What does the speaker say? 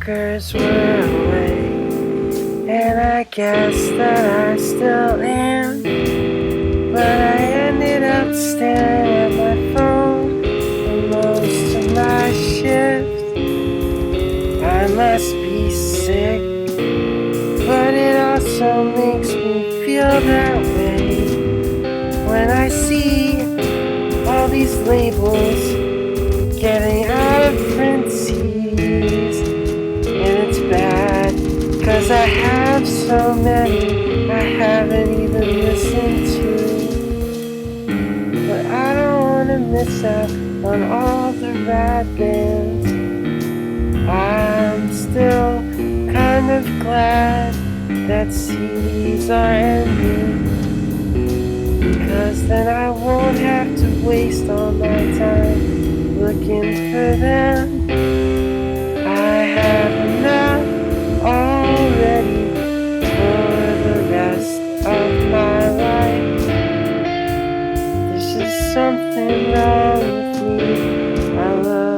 coworkers were away, and I guess that I still am. But I ended up staring at my phone for most of my shift. I must be sick, but it also makes me feel that way when I see all these labels getting out of parentheses. And it's bad, 'cause I have so many I haven't even listened to. But I don't wanna miss out on all the rad bands. I'm still kind of glad that CDs are ending, because then I won't have to waste all my time looking for them. I have enough already for the rest of my life. There's just something wrong with me. I love